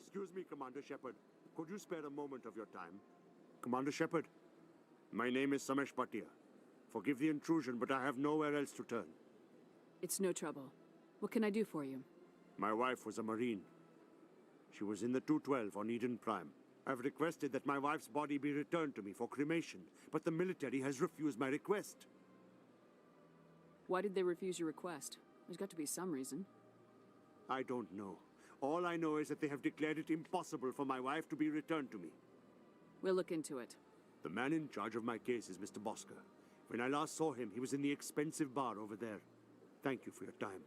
Excuse me, Commander Shepard. Could you spare a moment of your time? Commander Shepard, my name is Samesh Bhatia. Forgive the intrusion, but I have nowhere else to turn. It's no trouble. What can I do for you? My wife was a Marine. She was in the 212 on Eden Prime. I've requested that my wife's body be returned to me for cremation, but the military has refused my request. Why did they refuse your request? There's got to be some reason. I don't know. All I know is that they have declared it impossible for my wife to be returned to me. We'll look into it. The man in charge of my case is Mr. Bosker. When I last saw him, he was in the expensive bar over there. Thank you for your time.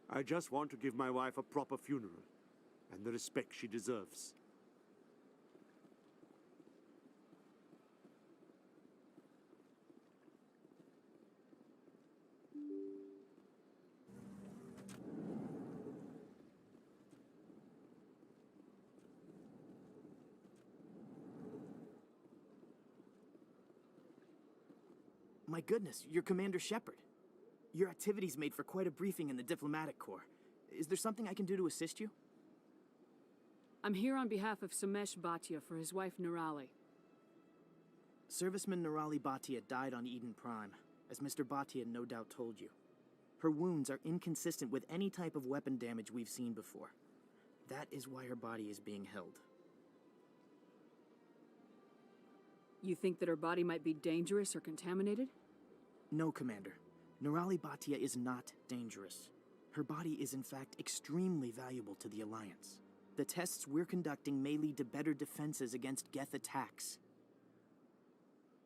I just want to give my wife a proper funeral, and the respect she deserves. My goodness, you're Commander Shepard. Your activities made for quite a briefing in the Diplomatic Corps. Is there something I can do to assist you? I'm here on behalf of Samesh Bhatia for his wife Nirali. Serviceman Nirali Bhatia died on Eden Prime, as Mr. Bhatia no doubt told you. Her wounds are inconsistent with any type of weapon damage we've seen before. That is why her body is being held. You think that her body might be dangerous or contaminated? No, Commander. Nirali Bhatia is not dangerous. Her body is in fact extremely valuable to the Alliance. The tests we're conducting may lead to better defenses against Geth attacks.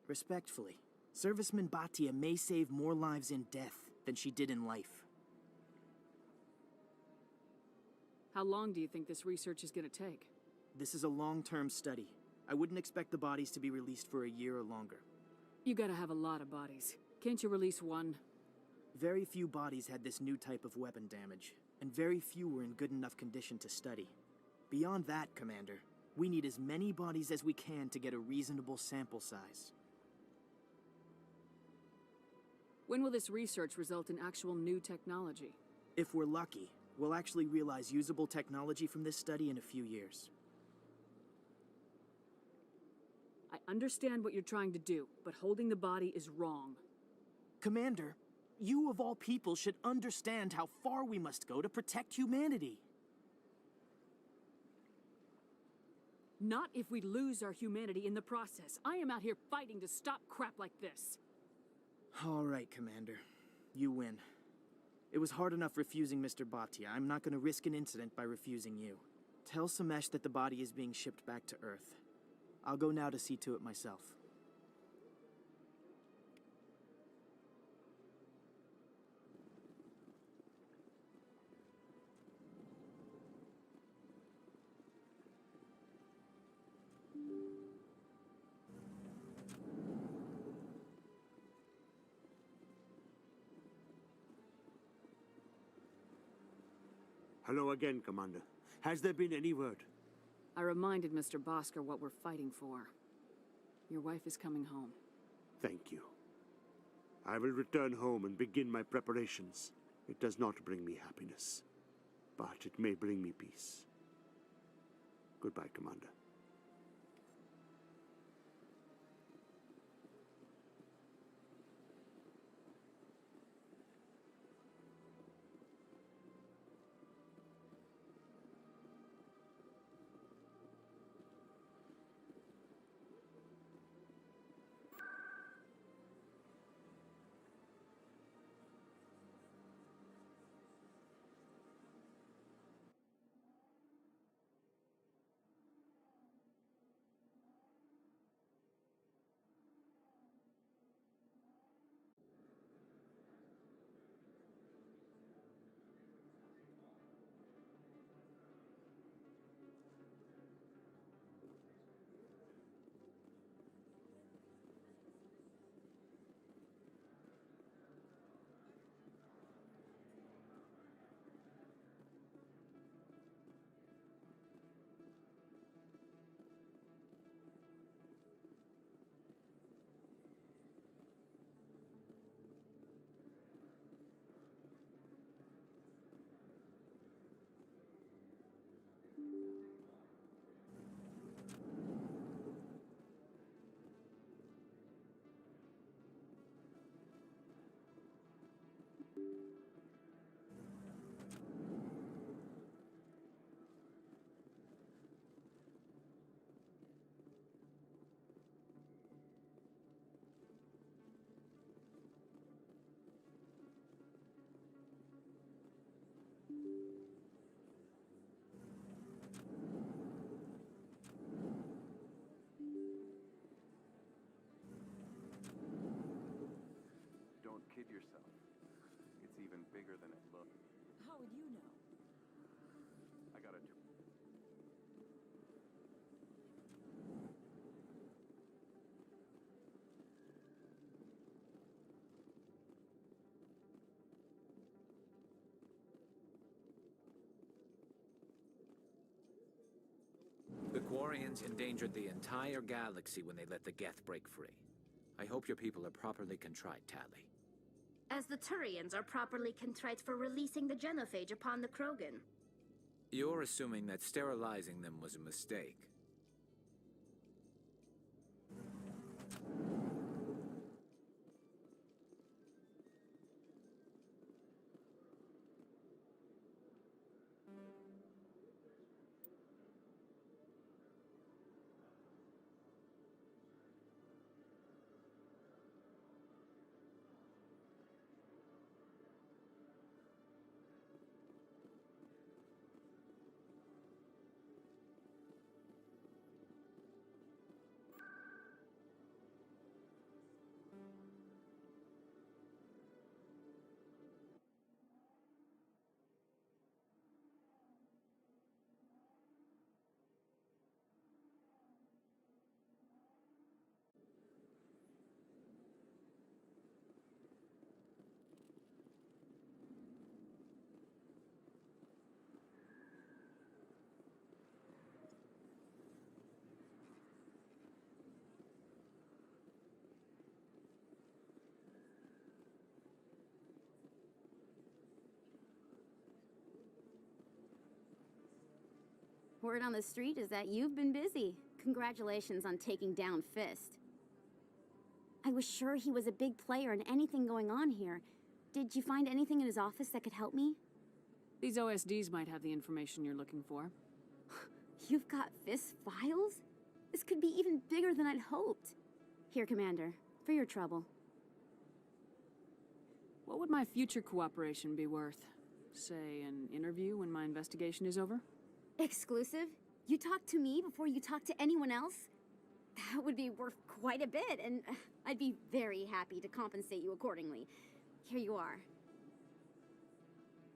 Respectfully, Serviceman Bhatia may save more lives in death than she did in life. How long do you think this research is going to take? This is a long-term study. I wouldn't expect the bodies to be released for a year or longer. You gotta have a lot of bodies. Can't you release one? Very few bodies had this new type of weapon damage, and very few were in good enough condition to study. Beyond that, Commander, we need as many bodies as we can to get a reasonable sample size. When will this research result in actual new technology? If we're lucky, we'll actually realize usable technology from this study in a few years. I understand what you're trying to do, but holding the body is wrong. Commander, you of all people should understand how far we must go to protect humanity. Not if we lose our humanity in the process. I am out here fighting to stop crap like this. All right, Commander. You win. It was hard enough refusing Mr. Bhatia. I'm not going to risk an incident by refusing you. Tell Samesh that the body is being shipped back to Earth. I'll go now to see to it myself. Hello again, Commander. Has there been any word? I reminded Mr. Bosker what we're fighting for. Your wife is coming home. Thank you. I will return home and begin my preparations. It does not bring me happiness, but it may bring me peace. Goodbye, Commander. bigger than it looked. How would you know? I got it. The Quarians endangered the entire galaxy when they let the Geth break free. I hope your people are properly contrite, Tali. As the Turians are properly contrite for releasing the genophage upon the Krogan. You're assuming that sterilizing them was a mistake. Word on the street is that you've been busy. Congratulations on taking down Fist. I was sure he was a big player in anything going on here. Did you find anything in his office that could help me? These OSDs might have the information you're looking for. You've got Fist's files? This could be even bigger than I'd hoped. Here, Commander, for your trouble. What would my future cooperation be worth? Say, an interview when my investigation is over? Exclusive? You talk to me before you talk to anyone else? That would be worth quite a bit, and I'd be very happy to compensate you accordingly. Here you are.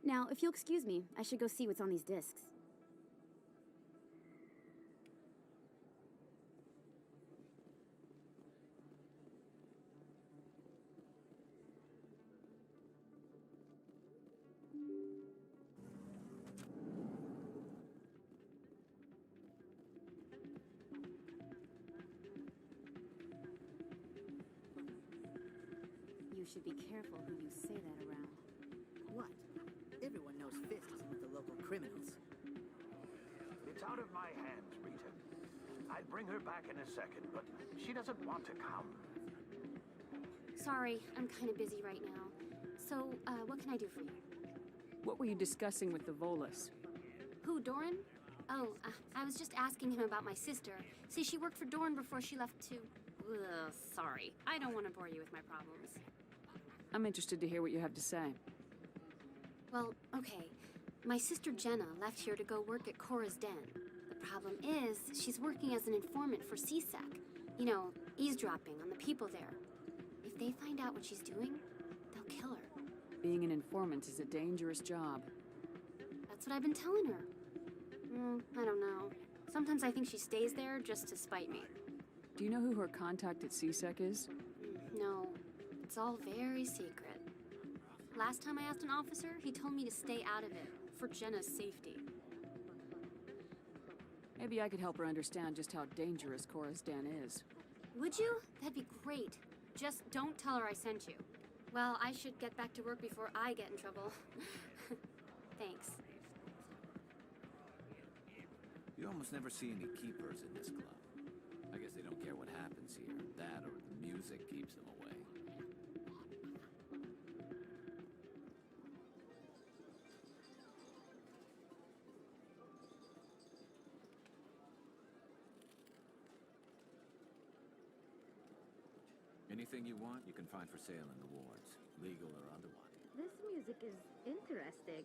Now, if you'll excuse me, I should go see what's on these discs. You should be careful who you say that around. What? Everyone knows Fist is with the local criminals. It's out of my hands, Rita. I'll bring her back in a second, but she doesn't want to come. Sorry, I'm kind of busy right now. So, what can I do for you? What were you discussing with the Volus? Who, Doran? Oh, I was just asking him about my sister. See, she worked for Doran before she left to... Ugh, sorry. I don't want to bore you with my problems. I'm interested to hear what you have to say. Well, okay. My sister Jenna left here to go work at Cora's Den. The problem is, she's working as an informant for CSEC. You know, eavesdropping on the people there. If they find out what she's doing, they'll kill her. Being an informant is a dangerous job. That's what I've been telling her. I don't know. Sometimes I think she stays there just to spite me. Do you know who her contact at CSEC is? No. It's all very secret. Last time I asked an officer, he told me to stay out of it, for Jenna's safety. Maybe I could help her understand just how dangerous Cora's Den is. Would you? That'd be great. Just don't tell her I sent you. Well, I should get back to work before I get in trouble. Thanks. You almost never see any keepers in this club. I guess they don't care what happens here. That or the music keeps them away. Anything you want, you can find for sale in the wards, legal or otherwise. This music is interesting.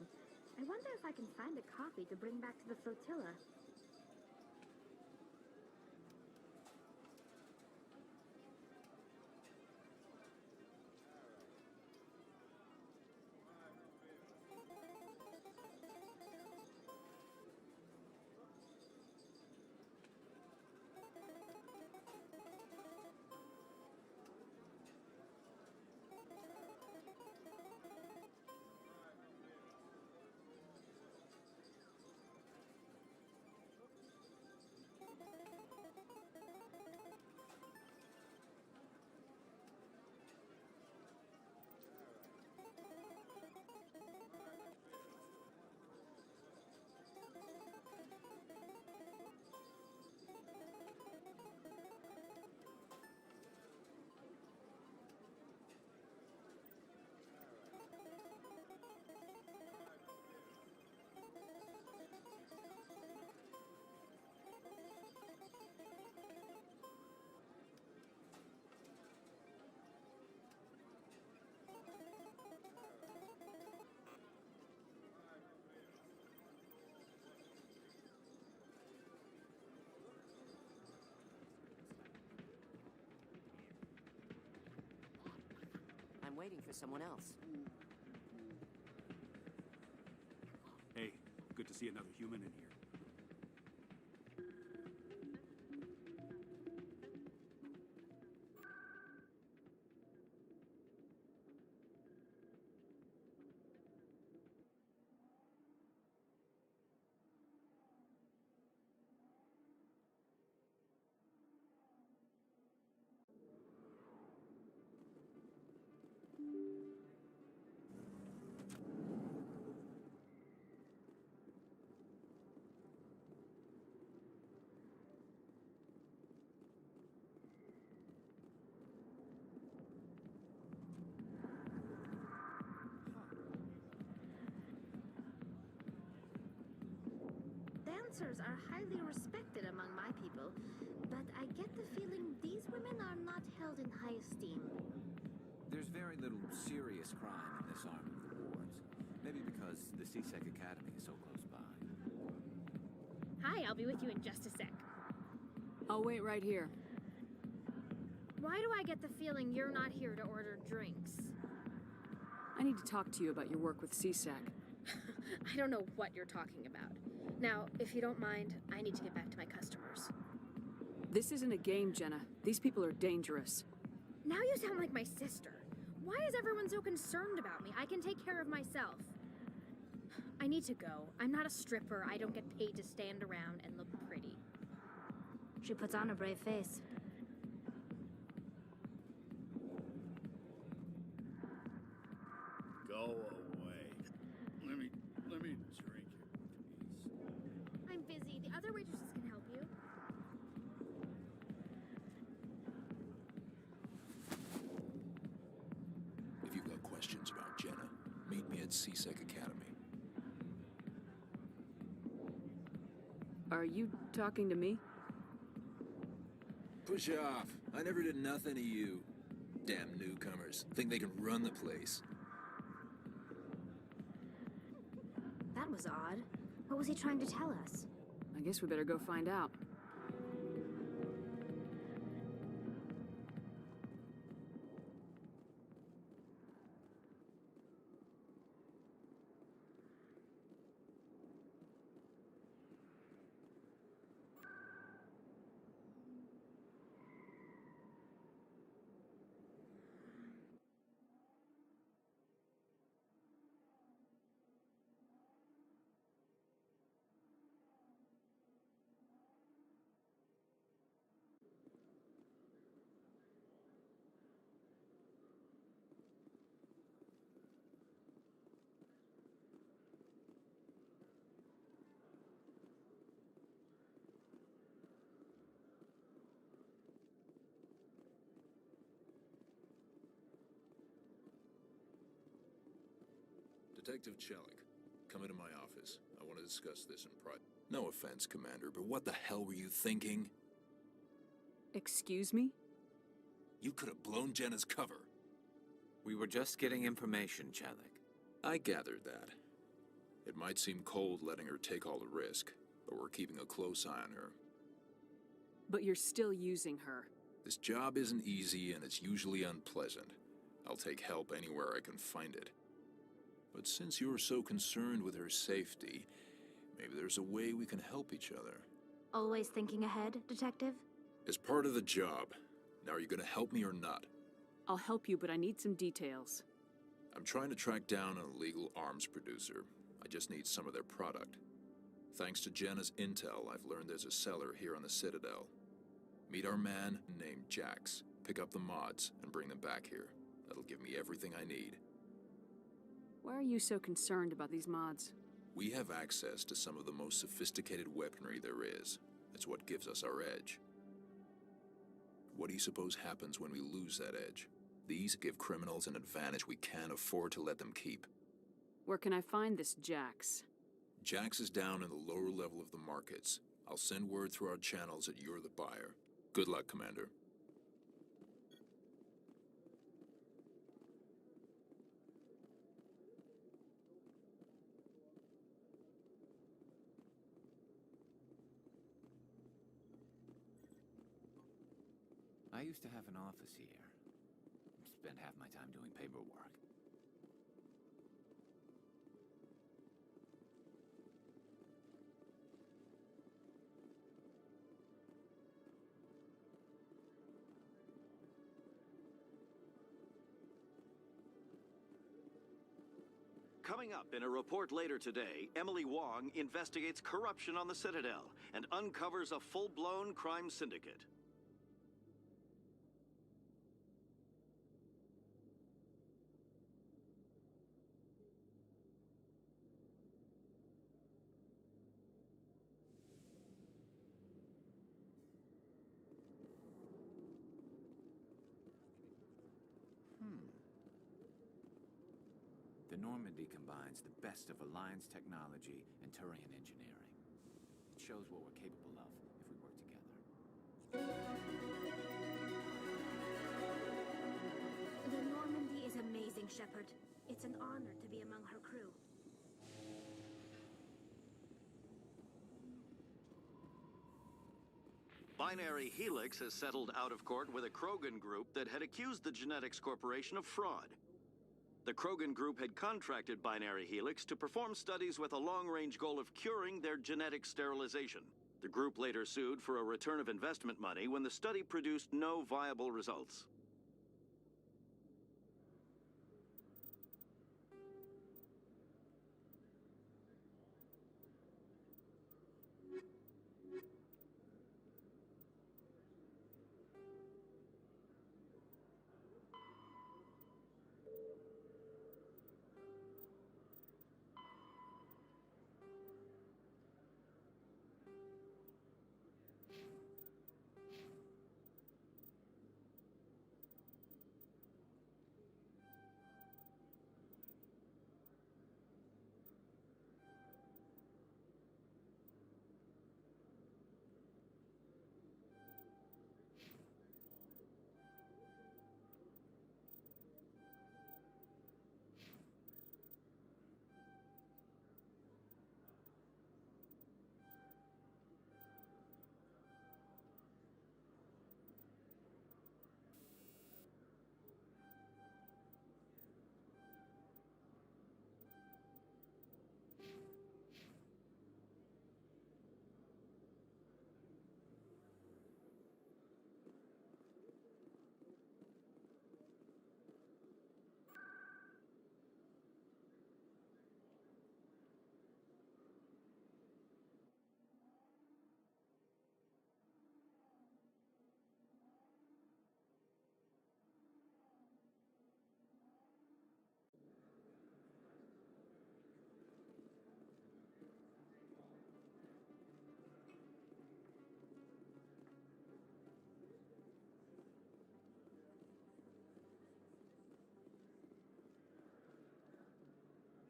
I wonder if I can find a copy to bring back to the flotilla. waiting for someone else. Hey, good to see another human in here. Dancers are highly respected among my people, but I get the feeling these women are not held in high esteem. There's very little serious crime in this arm of the wards. Maybe because the CSEC Academy is so close by. Hi, I'll be with you in just a sec. I'll wait right here. Why do I get the feeling you're not here to order drinks? I need to talk to you about your work with CSAC. I don't know what you're talking about. Now, if you don't mind, I need to get back to my customers. This isn't a game, Jenna. These people are dangerous. Now you sound like my sister. Why is everyone so concerned about me? I can take care of myself. I need to go. I'm not a stripper. I don't get paid to stand around and look pretty. She puts on a brave face. Go away. Let me drink it, please. I'm busy. The other waitresses can help you. If you've got questions about Jenna, meet me at CSEC Academy. Are you talking to me? Push off. I never did nothing to you. Damn newcomers. Think they can run the place. That was odd. What was he trying to tell us? I guess we better go find out. Detective Chelik, come into my office. I want to discuss this in private. No offense, Commander, but what the hell were you thinking? Excuse me? You could have blown Jenna's cover. We were just getting information, Chelik. I gathered that. It might seem cold letting her take all the risk, but we're keeping a close eye on her. But you're still using her. This job isn't easy and it's usually unpleasant. I'll take help anywhere I can find it. But since you're so concerned with her safety, maybe there's a way we can help each other. Always thinking ahead, Detective? As part of the job. Now, are you going to help me or not? I'll help you, but I need some details. I'm trying to track down an illegal arms producer. I just need some of their product. Thanks to Jenna's intel, I've learned there's a seller here on the Citadel. Meet our man named Jax. Pick up the mods and bring them back here. That'll give me everything I need. Why are you so concerned about these mods? We have access to some of the most sophisticated weaponry there is. It's what gives us our edge. What do you suppose happens when we lose that edge? These give criminals an advantage we can't afford to let them keep. Where can I find this Jax? Jax is down in the lower level of the markets. I'll send word through our channels that you're the buyer. Good luck, Commander. I used to have an office here. spend half my time doing paperwork. Coming up in a report later today, Emily Wong investigates corruption on the Citadel and uncovers a full-blown crime syndicate. The Normandy combines the best of Alliance technology and Turian engineering. It shows what we're capable of if we work together. The Normandy is amazing, Shepard. It's an honor to be among her crew. Binary Helix has settled out of court with a Krogan group that had accused the Genetics Corporation of fraud. The Krogan group had contracted Binary Helix to perform studies with a long-range goal of curing their genetic sterilization. The group later sued for a return of investment money when the study produced no viable results.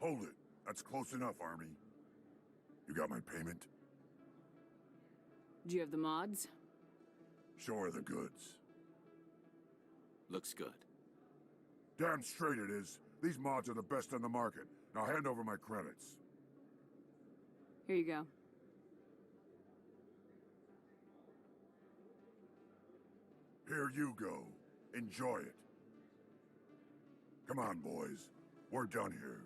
Hold it. That's close enough, Army. You got my payment? Do you have the mods? Show her the goods. Looks good. Damn straight it is. These mods are the best on the market. Now hand over my credits. Here you go. Here you go. Enjoy it. Come on, boys. We're done here.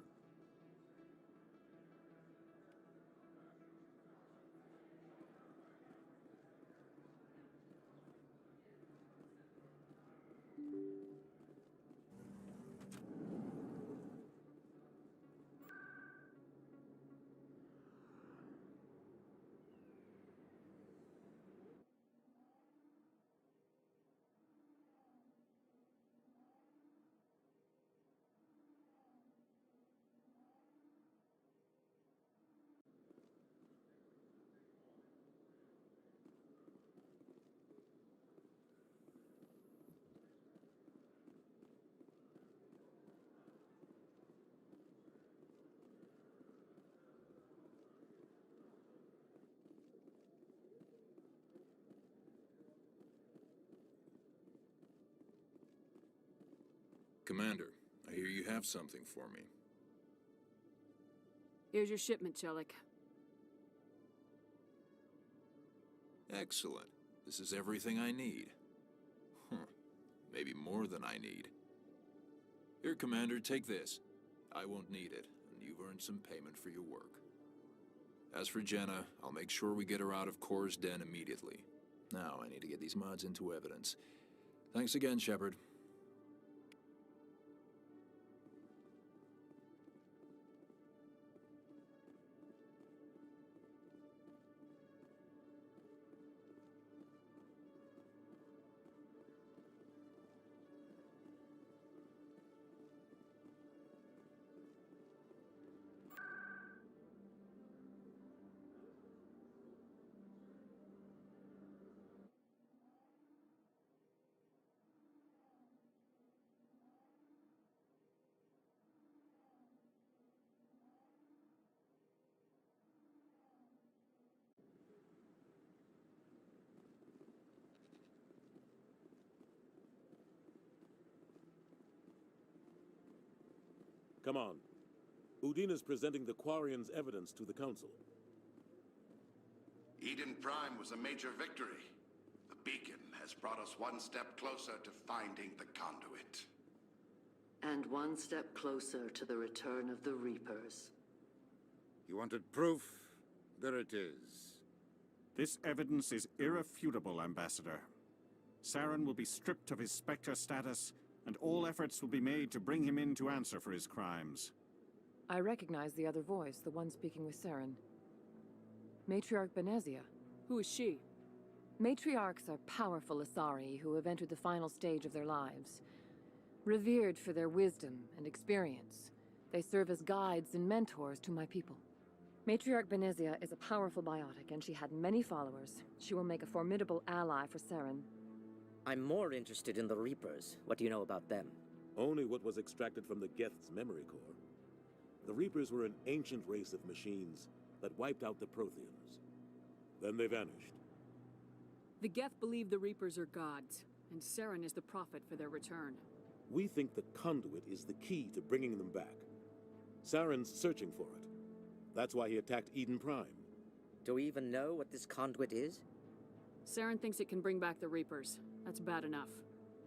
Commander, I hear you have something for me. Here's your shipment, Chelik. Excellent. This is everything I need. Maybe more than I need. Here, Commander, take this. I won't need it, and you've earned some payment for your work. As for Jenna, I'll make sure we get her out of Kor's den immediately. Now, I need to get these mods into evidence. Thanks again, Shepard. Come on. Udina's presenting the Quarians' evidence to the Council. Eden Prime was a major victory. The beacon has brought us one step closer to finding the conduit. And one step closer to the return of the Reapers. You wanted proof? There it is. This evidence is irrefutable, Ambassador. Saren will be stripped of his Spectre status, and all efforts will be made to bring him in to answer for his crimes. I recognize the other voice, the one speaking with Saren. Matriarch Benezia. Who is she? Matriarchs are powerful Asari who have entered the final stage of their lives. Revered for their wisdom and experience, they serve as guides and mentors to my people. Matriarch Benezia is a powerful biotic, and she had many followers. She will make a formidable ally for Saren. I'm more interested in the Reapers. What do you know about them? Only what was extracted from the Geth's memory core. The Reapers were an ancient race of machines that wiped out the Protheans. Then they vanished. The Geth believe the Reapers are gods, and Saren is the prophet for their return. We think the conduit is the key to bringing them back. Saren's searching for it. That's why he attacked Eden Prime. Do we even know what this conduit is? Saren thinks it can bring back the Reapers. That's bad enough.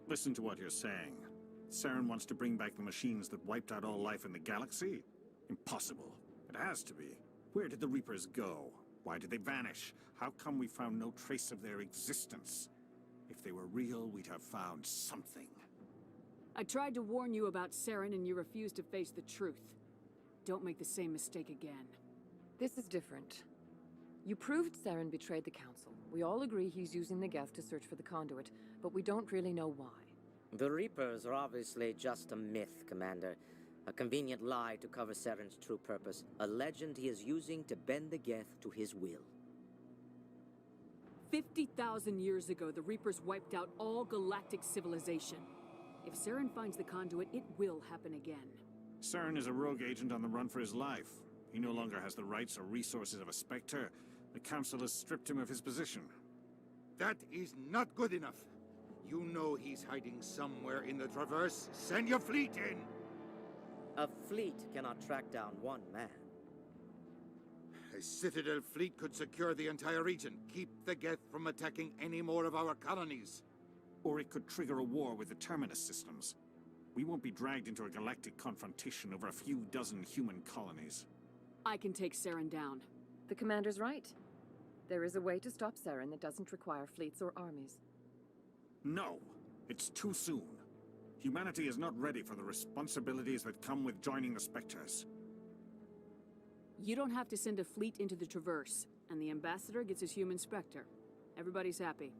Listen to what you're saying. Saren wants to bring back the machines that wiped out all life in the galaxy? Impossible. It has to be. Where did the Reapers go? Why did they vanish? How come we found no trace of their existence? If they were real, we'd have found something. I tried to warn you about Saren, and you refused to face the truth. Don't make the same mistake again. This is different. You proved Saren betrayed the Council. We all agree he's using the Geth to search for the conduit, but we don't really know why. The Reapers are obviously just a myth, Commander. A convenient lie to cover Saren's true purpose. A legend he is using to bend the Geth to his will. 50,000 years ago, the Reapers wiped out all galactic civilization. If Saren finds the conduit, it will happen again. Saren is a rogue agent on the run for his life. He no longer has the rights or resources of a Spectre. The Council has stripped him of his position. That is not good enough. You know he's hiding somewhere in the Traverse. Send your fleet in! A fleet cannot track down one man. A Citadel fleet could secure the entire region, keep the Geth from attacking any more of our colonies. Or it could trigger a war with the Terminus systems. We won't be dragged into a galactic confrontation over a few dozen human colonies. I can take Saren down. The Commander's right. There is a way to stop Saren that doesn't require fleets or armies. No, it's too soon. Humanity is not ready for the responsibilities that come with joining the Spectres. You don't have to send a fleet into the Traverse, and the Ambassador gets his human Spectre. Everybody's happy.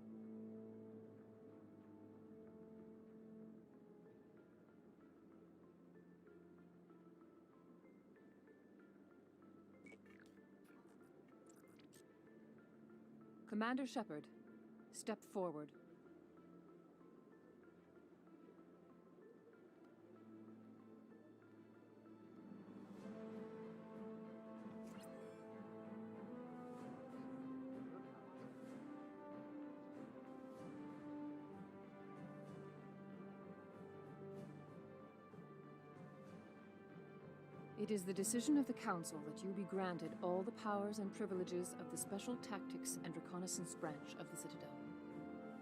Commander Shepard, step forward. It is the decision of the Council that you be granted all the powers and privileges of the Special Tactics and Reconnaissance Branch of the Citadel.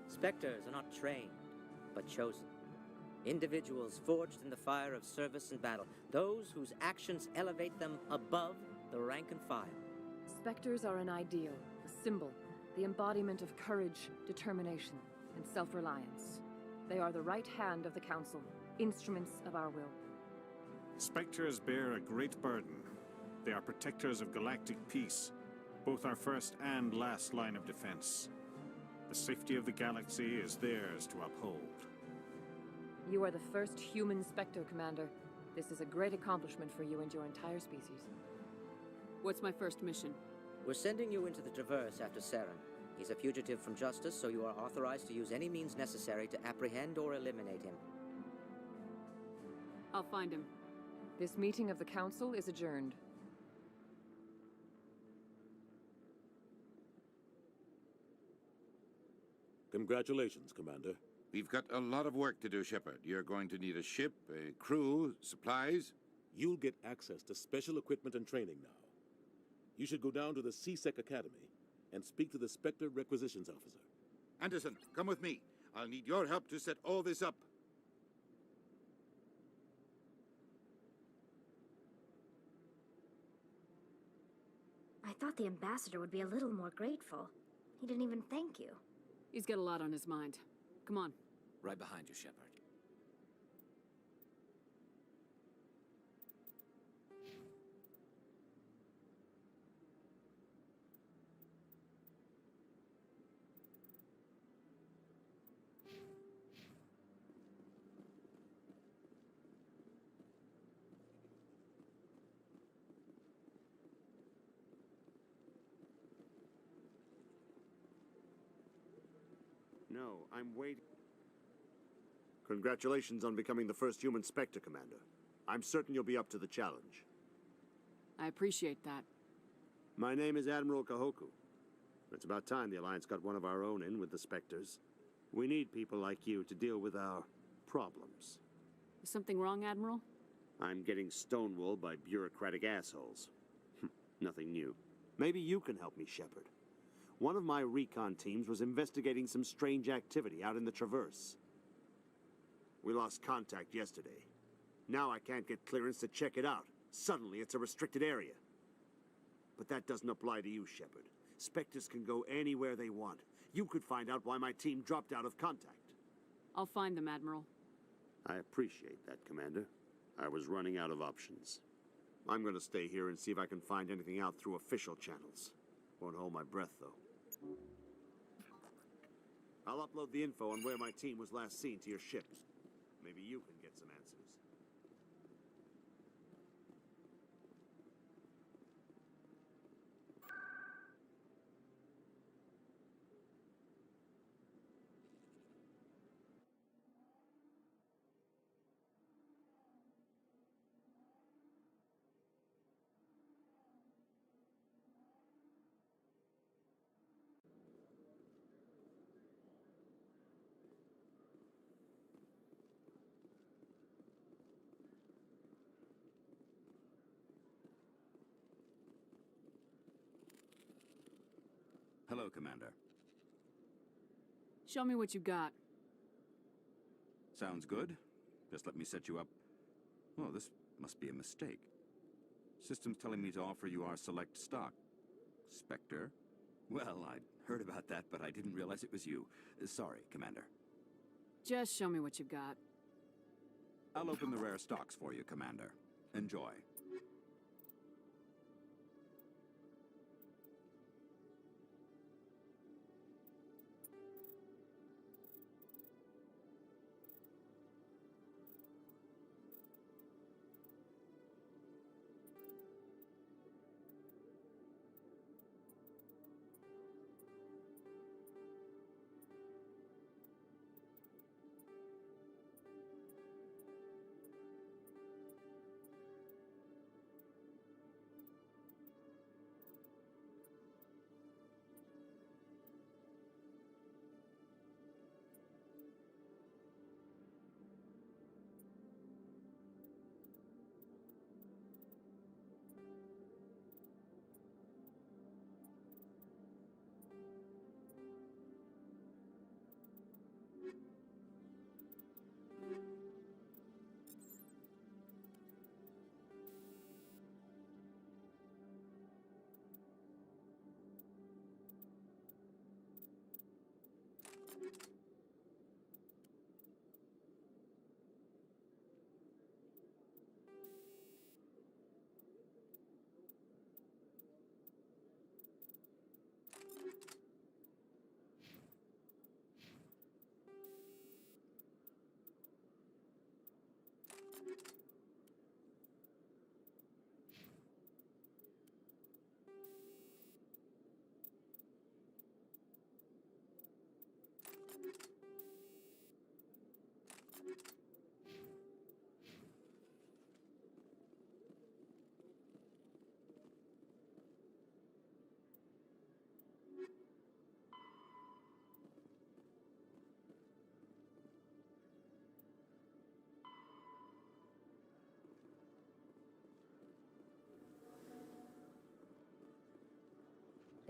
Spectres are not trained, but chosen. Individuals forged in the fire of service and battle. Those whose actions elevate them above the rank and file. Spectres are an ideal, a symbol, the embodiment of courage, determination, and self-reliance. They are the right hand of the Council, instruments of our will. Spectres bear a great burden. They are protectors of galactic peace, both our first and last line of defense. The safety of the galaxy is theirs to uphold. You are the first human Spectre, Commander. This is a great accomplishment for you and your entire species. What's my first mission? We're sending you into the Traverse after Saren. He's a fugitive from justice, so you are authorized to use any means necessary to apprehend or eliminate him. I'll find him. This meeting of the Council is adjourned. Congratulations, Commander. We've got a lot of work to do, Shepard. You're going to need a ship, a crew, supplies. You'll get access to special equipment and training now. You should go down to the CSEC Academy and speak to the Spectre Requisitions Officer. Anderson, come with me. I'll need your help to set all this up. I thought the ambassador would be a little more grateful. He didn't even thank you. He's got a lot on his mind. Come on. Right behind you, Shepard. No, I'm waiting. Congratulations on becoming the first human Spectre, Commander. I'm certain you'll be up to the challenge. I appreciate that. My name is Admiral Kahoku. It's about time the Alliance got one of our own in with the Spectres. We need people like you to deal with our problems. Is something wrong, Admiral? I'm getting stonewalled by bureaucratic assholes. Nothing new. Maybe you can help me, Shepard. One of my recon teams was investigating some strange activity out in the Traverse. We lost contact yesterday. Now I can't get clearance to check it out. Suddenly it's a restricted area. But that doesn't apply to you, Shepard. Spectres can go anywhere they want. You could find out why my team dropped out of contact. I'll find them, Admiral. I appreciate that, Commander. I was running out of options. I'm going to stay here and see if I can find anything out through official channels. Won't hold my breath, though. I'll upload the info on where my team was last seen to your ship. Maybe you can get some answers. Hello, Commander. Show me what you got. Sounds good. Just let me set you up. Oh, this must be a mistake. System's telling me to offer you our select stock. Spectre? Well, I'd heard about that, but I didn't realize it was you. Sorry, Commander. Just show me what you've got. I'll open the rare stocks for you, Commander. Enjoy.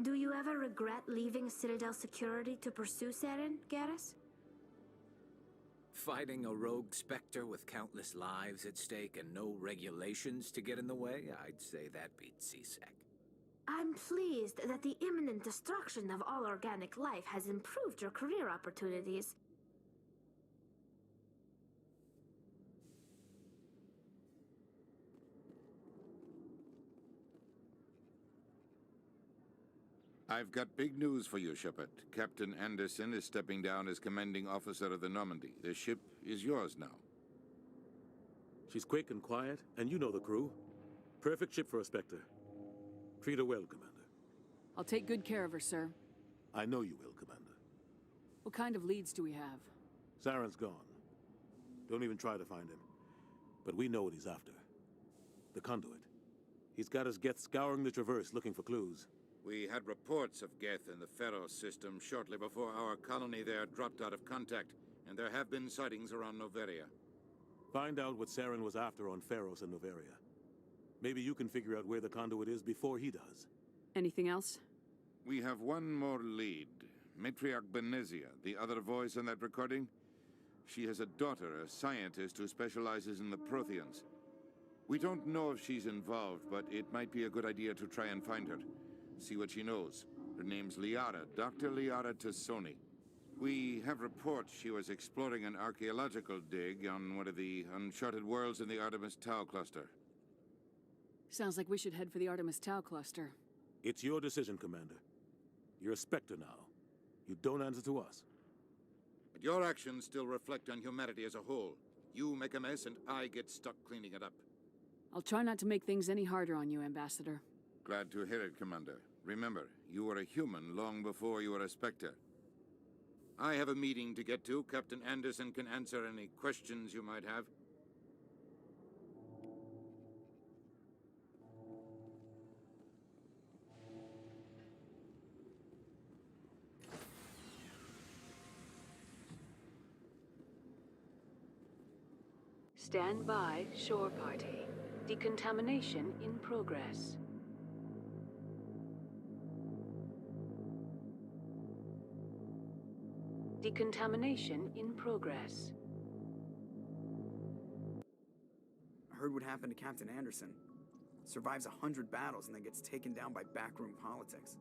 Do you ever regret leaving Citadel security to pursue Saren, Garrus? Fighting a rogue Spectre with countless lives at stake and no regulations to get in the way? I'd say that beats CSEC. I'm pleased that the imminent destruction of all organic life has improved your career opportunities. I've got big news for you, Shepard. Captain Anderson is stepping down as commanding officer of the Normandy. The ship is yours now. She's quick and quiet, and you know the crew. Perfect ship for a Spectre. Treat her well, Commander. I'll take good care of her, sir. I know you will, Commander. What kind of leads do we have? Saren's gone. Don't even try to find him. But we know what he's after. The conduit. He's got his Geth scouring the Traverse looking for clues. We had reports of Geth in the Pharaoh system shortly before our colony there dropped out of contact, and there have been sightings around Noveria. Find out what Saren was after on Pharos and Noveria. Maybe you can figure out where the conduit is before he does. Anything else? We have one more lead. Matriarch Benezia, the other voice in that recording. She has a daughter, a scientist who specializes in the Protheans. We don't know if she's involved, but it might be a good idea to try and find her. See what she knows. Her name's Liara, Dr. Liara Tassoni. We have reports she was exploring an archaeological dig on one of the uncharted worlds in the Artemis Tau cluster. Sounds like we should head for the Artemis Tau cluster. It's your decision, Commander. You're a Spectre now. You don't answer to us. But your actions still reflect on humanity as a whole. You make a mess and I get stuck cleaning it up. I'll try not to make things any harder on you, Ambassador. Glad to hear it, Commander. Remember, you were a human long before you were a Spectre. I have a meeting to get to. Captain Anderson can answer any questions you might have. Stand by, shore party. Decontamination in progress. Decontamination in progress. I heard what happened to Captain Anderson. Survives 100 battles and then gets taken down by backroom politics.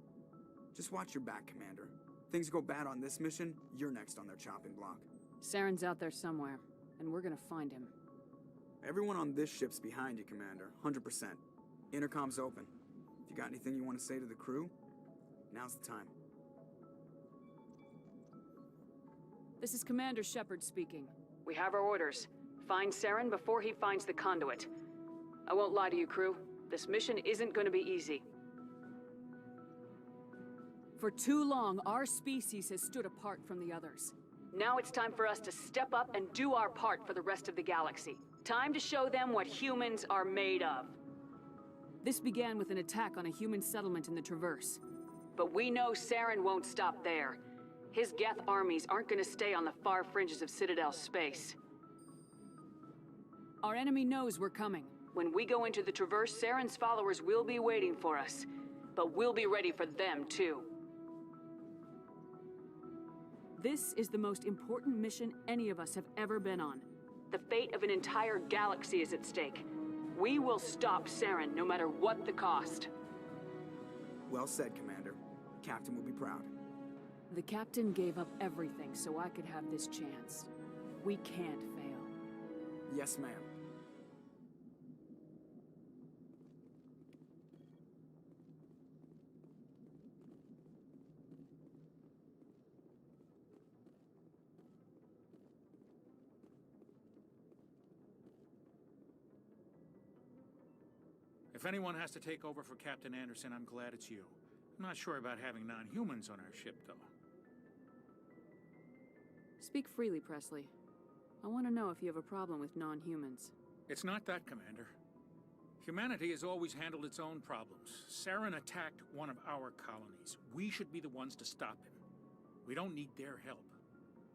Just watch your back, Commander. Things go bad on this mission, you're next on their chopping block. Saren's out there somewhere, and we're gonna find him. Everyone on this ship's behind you, Commander. 100%. Intercom's open. If you got anything you want to say to the crew, now's the time. This is Commander Shepard speaking. We have our orders. Find Saren before he finds the conduit. I won't lie to you, crew. This mission isn't going to be easy. For too long, our species has stood apart from the others. Now it's time for us to step up and do our part for the rest of the galaxy. Time to show them what humans are made of. This began with an attack on a human settlement in the Traverse. But we know Saren won't stop there. His Geth armies aren't going to stay on the far fringes of Citadel space. Our enemy knows we're coming. When we go into the Traverse, Saren's followers will be waiting for us. But we'll be ready for them, too. This is the most important mission any of us have ever been on. The fate of an entire galaxy is at stake. We will stop Saren, no matter what the cost. Well said, Commander. The Captain will be proud. The Captain gave up everything so I could have this chance. We can't fail. Yes, ma'am. If anyone has to take over for Captain Anderson, I'm glad it's you. I'm not sure about having non-humans on our ship, though. Speak freely, Presley. I want to know if you have a problem with non-humans. It's not that, Commander. Humanity has always handled its own problems. Saren attacked one of our colonies. We should be the ones to stop him. We don't need their help.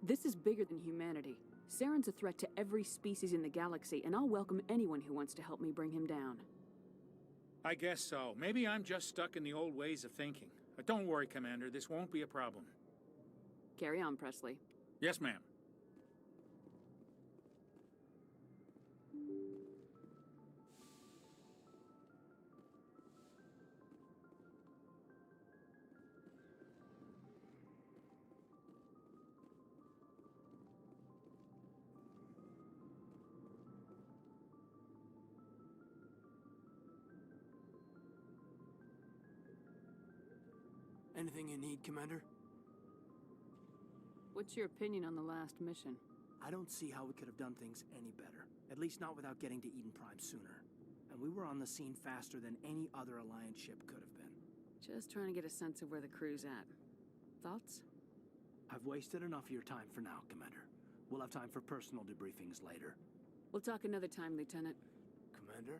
This is bigger than humanity. Saren's a threat to every species in the galaxy, and I'll welcome anyone who wants to help me bring him down. I guess so. Maybe I'm just stuck in the old ways of thinking. Don't worry, Commander. This won't be a problem. Carry on, Presley. Yes, ma'am. Anything you need, Commander? What's your opinion on the last mission? I don't see how we could have done things any better. At least not without getting to Eden Prime sooner. And we were on the scene faster than any other Alliance ship could have been. Just trying to get a sense of where the crew's at. Thoughts? I've wasted enough of your time for now, Commander. We'll have time for personal debriefings later. We'll talk another time, Lieutenant. Commander?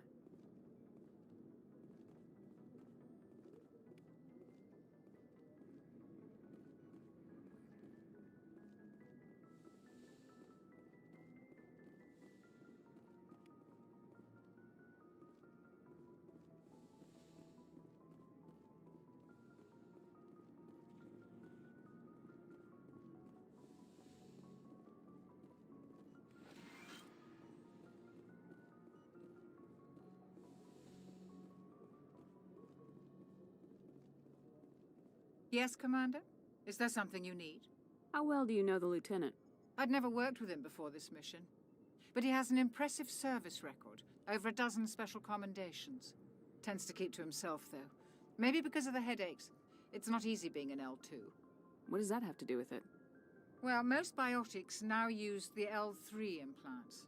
Yes, Commander? Is there something you need? How well do you know the Lieutenant? I'd never worked with him before this mission. But he has an impressive service record, over a dozen special commendations. Tends to keep to himself, though. Maybe because of the headaches. It's not easy being an L2. What does that have to do with it? Well, most biotics now use the L3 implants.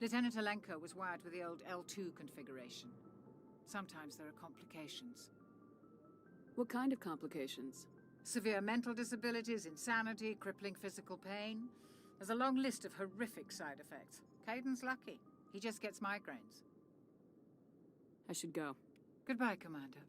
Lieutenant Alenko was wired with the old L2 configuration. Sometimes there are complications. What kind of complications? Severe mental disabilities, insanity, crippling physical pain. There's a long list of horrific side effects. Caden's lucky. He just gets migraines. I should go. Goodbye, Commander.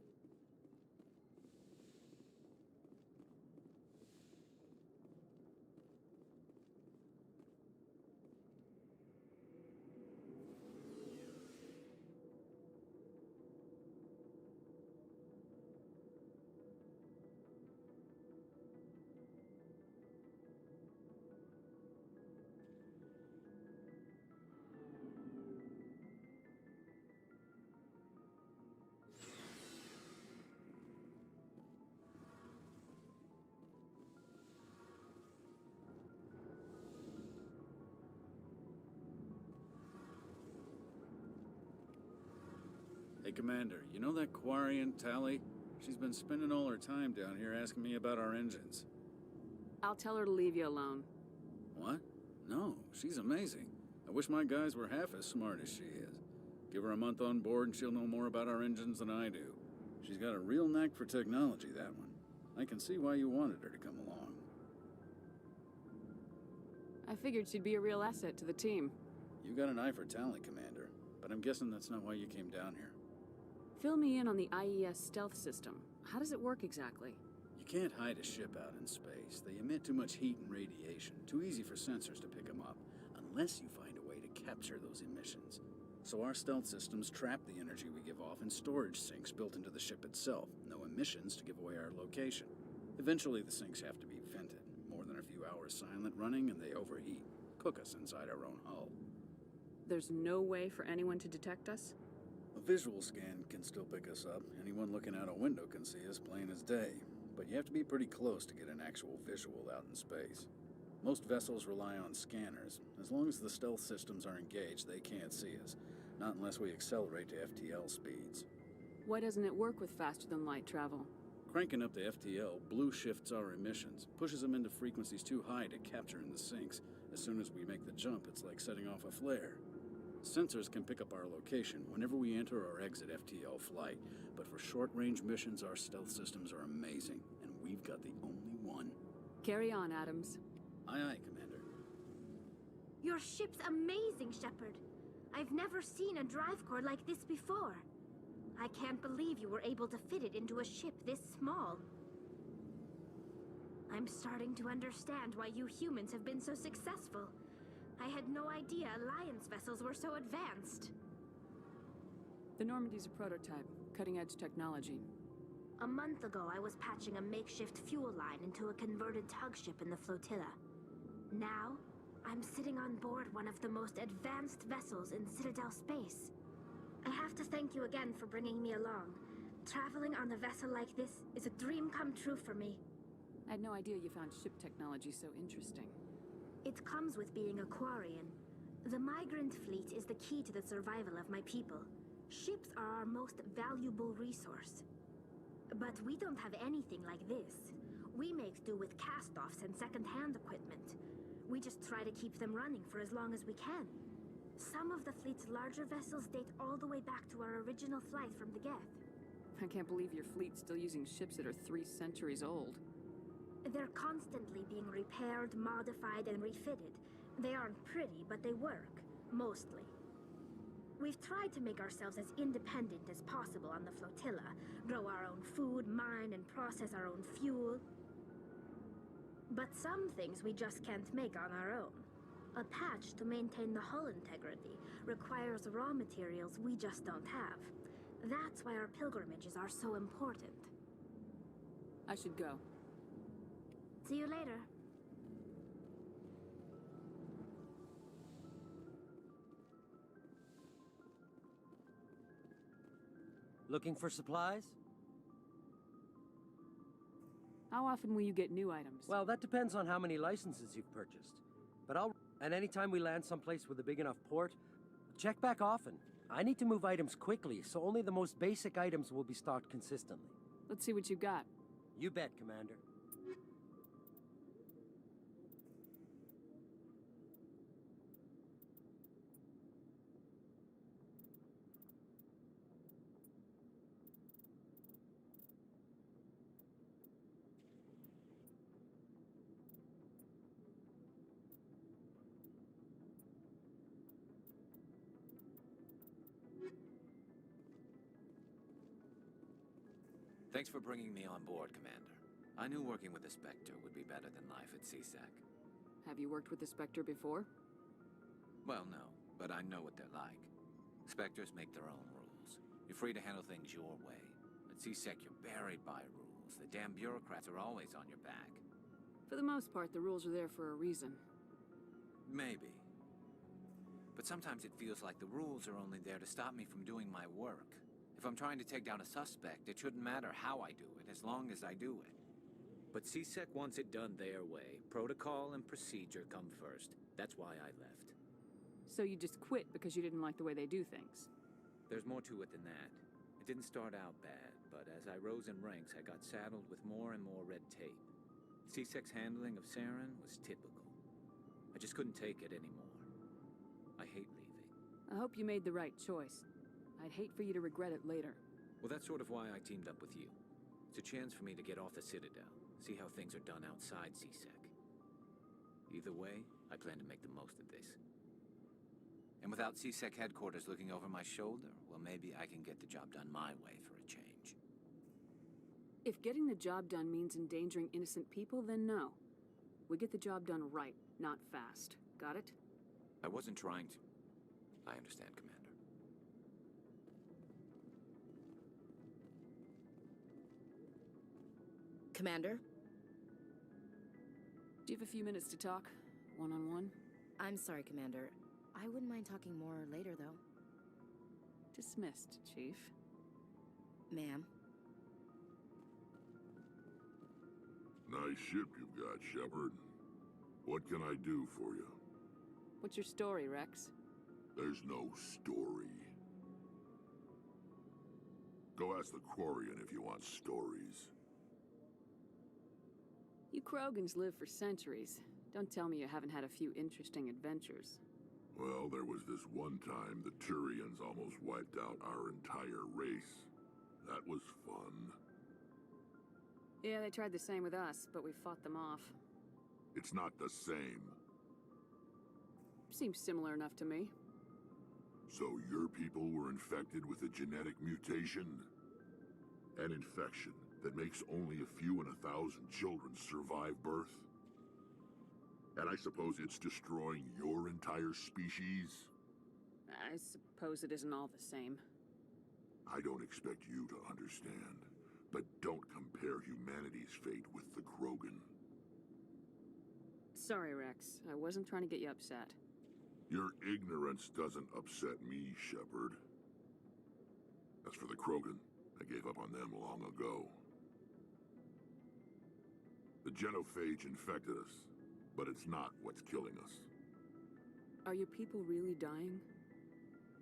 Hey, Commander, you know that Quarian, Tally? She's been spending all her time down here asking me about our engines. I'll tell her to leave you alone. What? No, she's amazing. I wish my guys were half as smart as she is. Give her a month on board and she'll know more about our engines than I do. She's got a real knack for technology, that one. I can see why you wanted her to come along. I figured she'd be a real asset to the team. You got an eye for Tally, Commander, but I'm guessing that's not why you came down here. Fill me in on the IES stealth system. How does it work exactly? You can't hide a ship out in space. They emit too much heat and radiation. Too easy for sensors to pick them up, unless you find a way to capture those emissions. So our stealth systems trap the energy we give off in storage sinks built into the ship itself. No emissions to give away our location. Eventually the sinks have to be vented. More than a few hours silent running and they overheat. Cook us inside our own hull. There's no way for anyone to detect us? A visual scan can still pick us up. Anyone looking out a window can see us plain as day. But you have to be pretty close to get an actual visual out in space. Most vessels rely on scanners. As long as the stealth systems are engaged, they can't see us. Not unless we accelerate to FTL speeds. Why doesn't it work with faster-than-light travel? Cranking up to FTL blue shifts our emissions, pushes them into frequencies too high to capture in the sinks. As soon as we make the jump, it's like setting off a flare. Sensors can pick up our location whenever we enter or exit FTL flight, but for short-range missions, our stealth systems are amazing, and we've got the only one. Carry on, Adams. Aye, aye, Commander. Your ship's amazing, Shepard. I've never seen a drive core like this before. I can't believe you were able to fit it into a ship this small. I'm starting to understand why you humans have been so successful. I had no idea Alliance vessels were so advanced. The Normandy's a prototype, cutting-edge technology. A month ago, I was patching a makeshift fuel line into a converted tug ship in the flotilla. Now, I'm sitting on board one of the most advanced vessels in Citadel space. I have to thank you again for bringing me along. Traveling on a vessel like this is a dream come true for me. I had no idea you found ship technology so interesting. It comes with being a Quarian. The migrant fleet is the key to the survival of my people. Ships are our most valuable resource. But we don't have anything like this. We make do with cast-offs and second-hand equipment. We just try to keep them running for as long as we can. Some of the fleet's larger vessels date all the way back to our original flight from the Geth. I can't believe your fleet's still using ships that are 3 centuries old. They're constantly being repaired, modified, and refitted. They aren't pretty, but they work. Mostly. We've tried to make ourselves as independent as possible on the flotilla. Grow our own food, mine, and process our own fuel. But some things we just can't make on our own. A patch to maintain the hull integrity requires raw materials we just don't have. That's why our pilgrimages are so important. I should go. See you later. Looking for supplies? How often will you get new items? Well, that depends on how many licenses you've purchased. But and anytime we land someplace with a big enough port, check back often. I need to move items quickly, so only the most basic items will be stocked consistently. Let's see what you got. You bet, Commander. Thanks for bringing me on board, Commander. I knew working with the Spectre would be better than life at CSEC. Have you worked with the Spectre before? Well, no, but I know what they're like. Spectres make their own rules. You're free to handle things your way. At CSEC, you're buried by rules. The damn bureaucrats are always on your back. For the most part, the rules are there for a reason. Maybe. But sometimes it feels like the rules are only there to stop me from doing my work. If I'm trying to take down a suspect, it shouldn't matter how I do it, as long as I do it. But CSEC wants it done their way. Protocol and procedure come first. That's why I left. So you just quit because you didn't like the way they do things? There's more to it than that. It didn't start out bad, but as I rose in ranks, I got saddled with more and more red tape. CSEC's handling of Saren was typical. I just couldn't take it anymore. I hate leaving. I hope you made the right choice. I'd hate for you to regret it later. Well, that's sort of why I teamed up with you. It's a chance for me to get off the Citadel, see how things are done outside CSEC. Either way, I plan to make the most of this. And without CSEC headquarters looking over my shoulder, well, maybe I can get the job done my way for a change. If getting the job done means endangering innocent people, then no. We get the job done right, not fast. Got it? I wasn't trying to... I understand, Commander. Commander? Do you have a few minutes to talk? One-on-one? I'm sorry, Commander. I wouldn't mind talking more later, though. Dismissed, Chief. Ma'am. Nice ship you've got, Shepard. What can I do for you? What's your story, Rex? There's no story. Go ask the Quarian if you want stories. You Krogans live for centuries. Don't tell me you haven't had a few interesting adventures. Well, there was this one time the Turians almost wiped out our entire race. That was fun. Yeah, they tried the same with us, but we fought them off. It's not the same. Seems similar enough to me. So your people were infected with a genetic mutation? An infection that makes only a few in 1,000 children survive birth? And I suppose it's destroying your entire species? I suppose it isn't all the same. I don't expect you to understand, But don't compare humanity's fate with the Krogan. Sorry, Rex. I wasn't trying to get you upset. Your ignorance doesn't upset me, Shepard. As for the Krogan, I gave up on them long ago. The genophage infected us, but it's not what's killing us. Are your people really dying?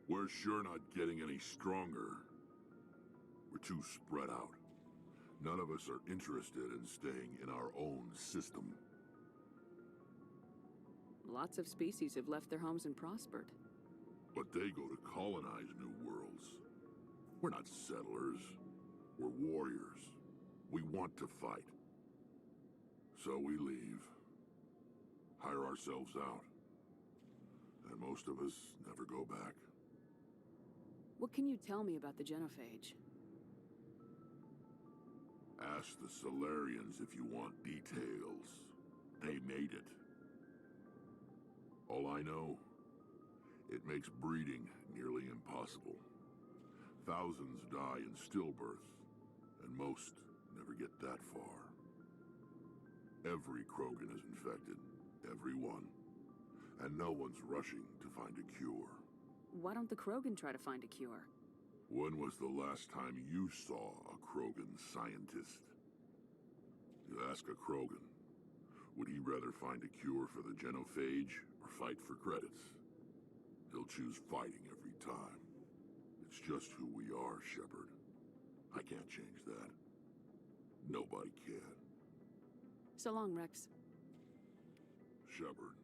We're sure not getting any stronger. We're too spread out. None of us are interested in staying in our own system. Lots of species have left their homes and prospered. But they go to colonize new worlds. We're not settlers. We're warriors. We want to fight. So we leave. Hire ourselves out. And most of us never go back. What can you tell me about the genophage? Ask the Solarians if you want details. They made it. All I know, it makes breeding nearly impossible. Thousands die in stillbirth, and most never get that far. Every Krogan is infected, every one. And no one's rushing to find a cure. Why don't the Krogan try to find a cure? When was the last time you saw a Krogan scientist? You ask a Krogan, would he rather find a cure for the genophage or fight for credits? He'll choose fighting every time. It's just who we are, Shepard. I can't change that. Nobody can. So long, Rex. Shepard.